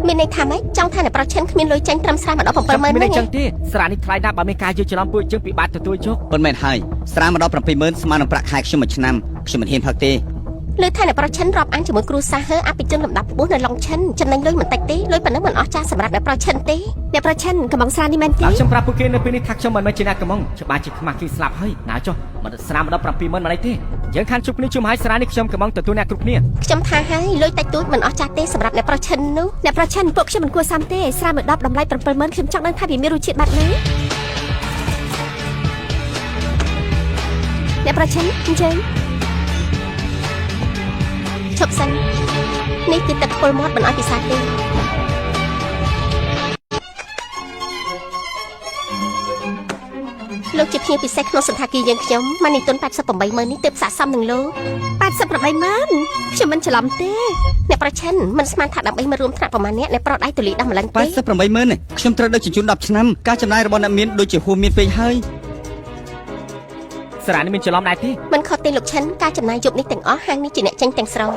មានន័យថាម៉េចចង់ថាអ្នកប្រឆាំងគ្មានលុយចាញ់ត្រឹមស្រាមកដល់70000មានន័យចឹងទេស្រានេះថ្លៃណាស់បើមានការយល់ច្រឡំពួកយើងពិបាកទទួលយកប៉ុន្មានហើយស្រាមកដល់70000ស្មើនឹងប្រាក់ខែខ្ញុំមួយឆ្នាំខ្ញុំមិនហ៊ានផឹកទេលើថាអ្នកប្រឆាំងរាប់អានជាមួយគ្រូសាស្ត្រអភិជនលំដាប់ខ្ពស់នៅឡុងឈិនចំណេញលុយមិនតិចទេលុយប៉ុណ្ណឹងមិនអស់ចាសម្រាប់អ្នកប្រឆាំងទេអ្នកប្រឆាំងកំងស្រានេះមែនទេខ្ញុំប្រាប់ពួកគេនៅពេលនេះថាខ្ញុំមិនមែនជាអ្នកកំងច្បាស់ជាខ្មាស់គេស្លាប់ហើយណាចុះមកស្រាមកដល់70000មិនអីទេយើងខានជុំគ្នាជុំហើយស្រានេះខ្ញុំកំងទទួលអ្នកគ្រប់គ្នាខ្ញុំថាហើយលុយតិចតួចមិនអស់ចាទេសម្រាប់អ្នកប្រឆាំងនោះអ្នកប្រឆាំងពួកខ្ញុំមិនគួរសាំទេស្រាមួយ10តម្លៃ70000ខ្ញុំចង់ដឹងថាវាមានរសជាតិបែបណាអ្នកប្រឆាំងអញ្ចឹងឈប់សិននេះគឺទឹកពុលមាត់មិនអោយពិសាទេលោកជាភ្ញៀវពិសេសក្នុងសន្តាគារយើងខ្ញុំម៉ានីតុន88000នេះទើបស័ក្តិសមនឹងលោក88000ខ្ញុំមិនច្រឡំទេអ្នកប្រឆាំងមិនស្មានថាដើម្បីមករួមថ្នាក់ប្រមាណអ្នកអ្នកប្រុសដៃទូលីដល់ម្លឹងទេ88000នេះខ្ញុំត្រូវដឹកជញ្ជូន10ឆ្នាំការចំណាយរបស់អ្នកមានដូចជាហួសមានពេកហើយស្រានេះមានច្រឡំដែរទេមិនខុសទេលោកឈិនការចំណាយយប់នេះទាំងអស់ហាងនេះជាអ្នកចេញទាំងស្រុង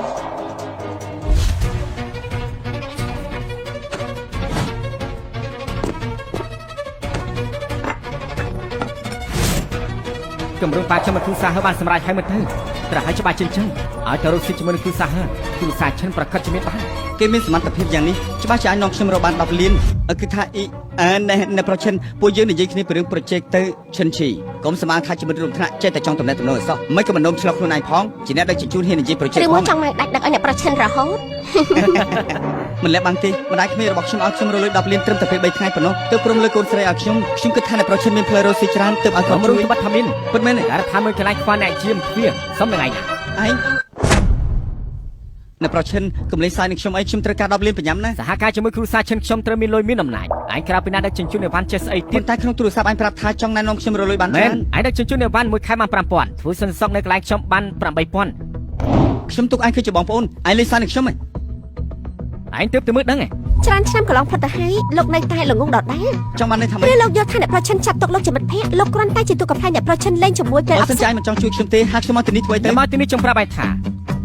គម្រោងបាខ្ញុំមកគ្រូសាស្ត្របានសម្រេចហើយមើលទៅត្រាស់ឲ្យច្បាស់ជាងចឹងឲ្យទៅរកស៊ីជាមួយនឹងគ្រូសាស្ត្រគ្រូសាស្ត្រឈិនប្រកាសជាមានបានគេមានសមត្ថភាពយ៉ាងនេះច្បាស់ជាអាចនាំខ្ញុំរកបាន10លានគឺថាអ្នកប្រឆាំងពួកយើងនិយាយគ្នាពីរឿង project ទៅឈិនឈីកុំស្មានថាជាមិត្តរួមថ្នាក់ចេះតែចង់តំណែងតំណងអសោះមិនក៏មិននោមឆ្លងខ្លួនឯងផងជាអ្នកដឹកជញ្ជូនហ៊ាននិយាយ project ផងឬមកចង់មកដាច់ដឹកឲ្យអ្នកប្រឆាំងរហូតមិនលាក់បាំងទេម្ដាយក្មេងរបស់ខ្ញុំឲ្យខ្ញុំរលួយ10លានត្រឹមតែពេល3ថ្ងៃប៉ុណ្ណោះទើបព្រមលើកូនស្រីឲ្យខ្ញុំគិតថាអ្នកប្រឆាំងមានផ្លូវរស់ស៊ីច្រើនទើបឲ្យខ្ញុំជួយបាត់ថាមានពិតមែនតែថាមើលកន្លែងខ្វះអ្នកជាមទ្វាសុំថ្ងៃណាឯងអ្នកប្រឆាំងកុំលេងសាយនឹងខ្ញុំអីខ្ញុំត្រូវការ10លានបញ្ញាំណាសហការជាមួយគ្រូសាស្ត្រឈិនខ្ញុំត្រូវមានលុយមានអំណាចឯងក្រៅពីណាដឹកជញ្ជូនអីវ៉ាន់ចេះស្អីទៀតតែក្នុងទូរស័ព្ទឯងប្រាប់ថាចង់ណែនាំខ្ញុំរលួយបានច្រើនឯងដឹកជញ្ជូនអីវ៉ាន់មួយខែបាន5000ធ្វើសិនសក់នៅកន្លែងខ្ញុំបាន8000ខ្ញុំទុកឯងគឺជាបងប្អូនឯងលេងសាយនឹងខ្ញុំហ៎ឯងទើបទៅមើលដឹងហ៎ច្រើនឆ្នាំកន្លងផុតទៅហើយលោកនៅតែល្ងងដដែលចង់បានន័យថាម៉េចឬលោកយកថាអ្នកប្រឆាំងចាប់ទុកលោកជាមិត្តភក្តិលោកគ្រាន់តែជាទូកំប្លែងអ្នកប្រឆាំងលេងជាមួយពេលអត់សិនចាយមិនចង់ជួយខ្ញុំទេហាក់ខ្ញុំមកទីនេះធ្វើអីទៅមកទីនេះចង់ប្រាប់ឯងថ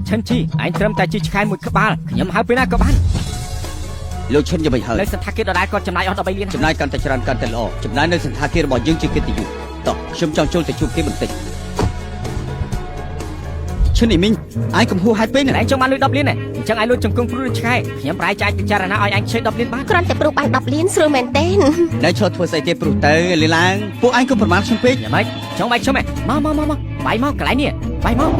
ាឈិនជីឯងត្រឹមតែជីឆ្កែមួយក្បាលខ្ញុំហៅពេលណាក៏បានលោកឈិនយ៉ាងម៉េចហើយនៅសន្តាគារដដែលគាត់ចំណាយអស់13លានចំណាយកាន់តែច្រើនកាន់តែល្អចំណាយនៅសន្តាគាររបស់យើងជាកិត្តិយសតោះខ្ញុំចង់ចូលទៅជួបគេបន្តិចឈិនអ៊ីមីងឯងកំហួសហេតុពេកណាឯងចង់បានលុយ10លានអញ្ចឹងឯងលួចជង្គង់គ្រូឬឆ្កែខ្ញុំប្រែចាយពិចារណាឲ្យឯងខ្ចី10លានបានគ្រាន់តែព្រុសបាន10លានស្រួលមែនទេនៅឈរធ្វើស្អីទៀតព្រុសទៅលីឡើងពួកឯងក៏ប្រមាថខ្ញុំពេកយ៉ាងម៉េចចង់វាយខ្ញុំហ៎មកបាយមកកន្លែងនេះបាយម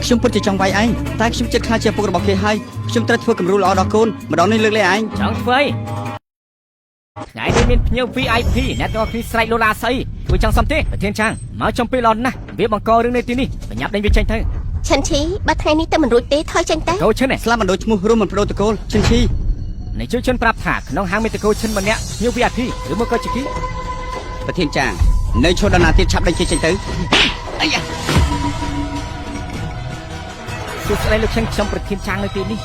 កខ្ញុំពិតជាចង់វាយឯងតែខ្ញុំចិត្តខ្លាចជាពុករបស់គេហើយខ្ញុំត្រូវធ្វើគំរូល្អដល់កូនម្ដងនេះលើកលែងឯងចង់ធ្វើអីថ្ងៃនេះមានភ្ញៀវ VIP អ្នកទាំងអស់គ្នាស្រែកលោឡាស្អីគួរចង់សំទេប្រធានចាងមកចំពេលល្អណាស់វាបង្ករឿងនៅទីនេះបញ្ញាប់ដេញវាចេញទៅឈិនឈីបើថ្ងៃនេះទៅមិនរួចទេថយចេញទៅកោឈិនស្លាប់មិនដូចឈ្មោះរួមមិនប្រដូតកូលឈិនឈីនេះជួយឈិនប្រាប់ថាក្នុងហាងមានតកោឈិនម្នាក់ភ្ញៀវ VIP ឬមកក៏ជាគីប្រធានចាងនៅឈរដល់ណាទៀតឆាប់ដេញចេញទៅអាយ៉ាសួស្ដីលោកឈិនខ្ញុំប្រធានចាងនៅទីនេះ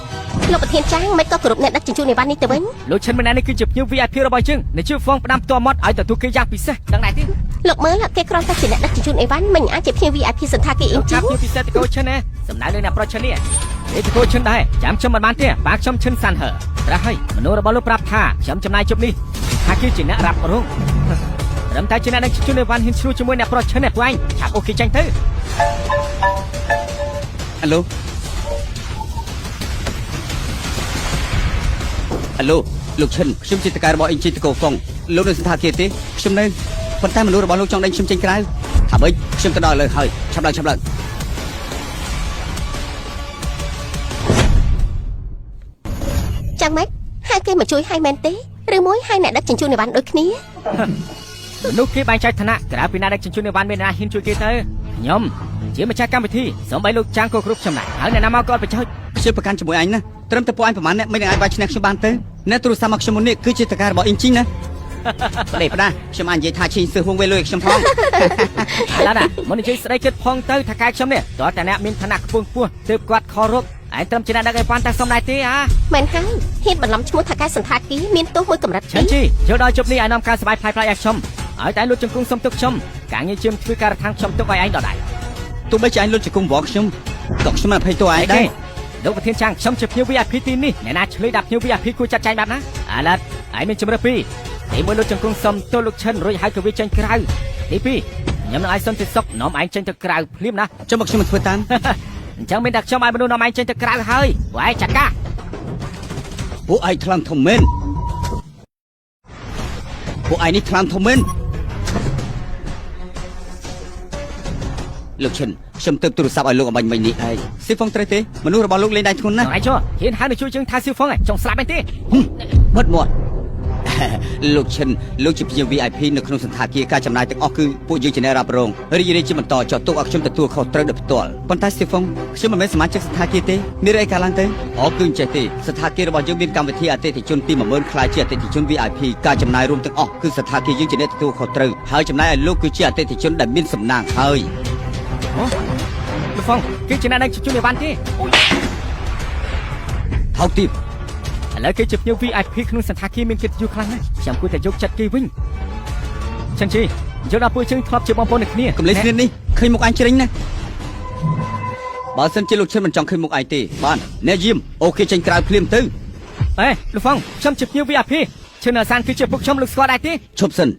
លោកប្រធានចាងមិនក៏គោរពអ្នកដឹកជញ្ជូនអីវ៉ាន់នេះទៅវិញលោកឈិនម្នាក់នេះគឺជាភ្ញៀវ VIP របស់យើងអ្នកជួយហ្វងផ្ដាំផ្ទាល់មាត់ឲ្យទទួលគេយ៉ាងពិសេសដឹងដែរទេលោកមើលគេគ្រាន់តែជាអ្នកដឹកជញ្ជូនអីវ៉ាន់មិនអាចជាភ្ញៀវ VIP សន្តាគារអ៊ីនជីភ្ញៀវពិសេសតកោឈិនណាសំដៅលើអ្នកប្រុសឈិននេះឯតកោឈិនដែរចាំខ្ញុំមិនបានទេបាទខ្ញុំឈិនសាន់ហឺត្រាស់ហើយមនុស្សរបស់លោកប្រាប់ថាខ្ញុំចំណាយជប់នេះថាគឺជាអ្នករ៉ាប់រងត្រឹមតែជាអ្នកដឹកជញ្ជូនអីវ៉ាន់ហ៊ានឆ្លួចជាមួយអ្នកប្រុសឈិននេះពួកឯងឆាប់អូខេចាញ់ទៅអាឡូលោកឈិនខ្ញុំជាតកែរបស់អ៊ីនជីតកោហ្វុងលោកនៅសន្តាគារទេខ្ញុំនៅប៉ុន្តែមនុស្សរបស់លោកចង់ដេញខ្ញុំចេញក្រៅថាម៉េចខ្ញុំទៅដល់លើហើយឆាប់ឡើងចាំម៉េចហើយគេមកជួយឲ្យមែនទេឬមួយឲ្យអ្នកដឹកជញ្ជូនអីវ៉ាន់ដូចគ្នានោះគេបែងចែកឋានៈក្រៅពីអ្នកដឹកជញ្ជូនអីវ៉ាន់មានអ្នកហ៊ានជួយគេទៅខ្ញុំជាម្ចាស់កម្មវិធីសូម្បីលោកចាងក៏គ្រប់ចំណាយហើយអ្នកណាមកក៏អត់បញ្ចុចខ្ញុំប្រកាន់ជាមួយអញណាត្រឹមតែពួកអញប្រហែលអ្នកមិននឹងអាចវាយឈ្នះខ្ញុំបានទៅអ្នកទូរស័ព្ទមកខ្ញុំមុននេះគឺជាតកែរបស់អ៊ីនជីណាប្តីផ្ដាខ្ញុំអាចនិយាយថាឈីងសើហួងវេលុយខ្ញុំផងឥឡូវណាមកនិយាយស្ដីគិតផងទៅថាកែខ្ញុំនេះតើតែអ្នកមានឋានៈខ្ពស់ទើបគាត់ខលរកឯងត្រឹមជាអ្នកដឹកអីវ៉ាន់តែសំដែរទេហ៎មែនហើយហ៊ានបន្លំឈ្មោះថាកែសន្តាគារមានទោសមួយកម្រិតឈិនជីយកដល់ជប់នេះឲ្យនាំការសบายផ្លាយឲ្យខ្ញុំឲ្យតែលុតជង្គង់សុំទុកខ្ញុំការងារជាធ្វើការដ្ឋានខ្ញុំទុកឲ្យឯងដដែលទោះបីជាឯងលុតជង្គង់វល់ខ្ញុំក៏ខ្ញុំមិនភ័យទោះឯងដែរ លោកប្រធានចាំងខ្ញុំជាភ្ញៀវ VIP ទីនេះអ្នកណាឆ្លើយដាក់ភ្ញៀវ VIP គួរចាត់ចែងបែបណាអាឡិតឯមានជំរឿពីរទីមួយលោកចង្គង់សុំទោសលោកឈិនរួចហើយក៏វាចេញក្រៅទីពីរខ្ញុំនឹងឲ្យសុនទៅសុកនាំឯងចេញទៅក្រៅភ្លាមណា ចុះមកខ្ញុំមកធ្វើតាម អញ្ចឹងមានតែខ្ញុំឲ្យមនុស្សនាំឯងចេញទៅក្រៅហើយពួកឯងចាត់ការ ពួកឯងថ្លឹងធំមែនពួកឯងនេះថ្លឹងធំមែនលោកឈិនខ្ញុំទៅទូរស័ព្ទឲ្យលោកអបាញ់មិញនេះឯងស៊ីហ្វុងត្រូវទេមនុស្សរបស់លោកលេងដៃធ្ងន់ណាស់ ឯងចុះហ៊ានហៅទៅជួយជើងថាស៊ីហ្វុងឯងចង់ស្លាប់ឯងទេ បិទមាត់ លោកឈិនលោកជាភ្ញៀវ VIP នៅក្នុងសន្តាគារការចំណាយទាំងអស់គឺពួកយើងជាអ្នករ៉ាប់រងរីករាយជាបន្តចោះទុកឲ្យខ្ញុំទទួលខុសត្រូវដោយផ្ទាល់ប៉ុន្តែស៊ីហ្វុងខ្ញុំមិនមែនសមាជិកសន្តាគារទេមានរឿងអីកើតឡើងទៅអូគឺអញ្ចេះទេសន្តាគាររបស់យើងមានកម្មវិធីអតិថិជនទី 10000 ខ្លាយជាអតិថិជន VIP ការចំណាយរួមទាំងអស់គឺសន្តាគារយើងជាអ្នកទទួលខុសត្រូវហើយចំណាយឲ្យលោកគឺជាអតិថិជនដែលមានសំណាងហើយ លោកហ្វុងគេជាអ្នកដឹកជញ្ជូនអីវ៉ាន់ទេអូយ ថោកទាប ឥឡូវគេជាភ្ញៀវ VIP ក្នុងសន្តាគារមានកិត្តិយសខ្លាំងណាស់ខ្ញុំគួរតែយកចិត្តគេវិញចឹងជីយកដល់ពួកជើងធ្លាប់ជាបងប្អូននឹងគ្នា កំលេចគ្នានេះឃើញមុខអញជ្រិញណាបើសិនជាលោកឈិនមិនចង់ឃើញមុខឯងទេបានអ្នកយាមអូខេចេញក្រៅភ្លាមទៅ អេលោកហ្វុងខ្ញុំជាភ្ញៀវ VIP ឈិនអាសានគឺជាពួកខ្ញុំលោកស្គាល់ដែរទេ ឈប់សិន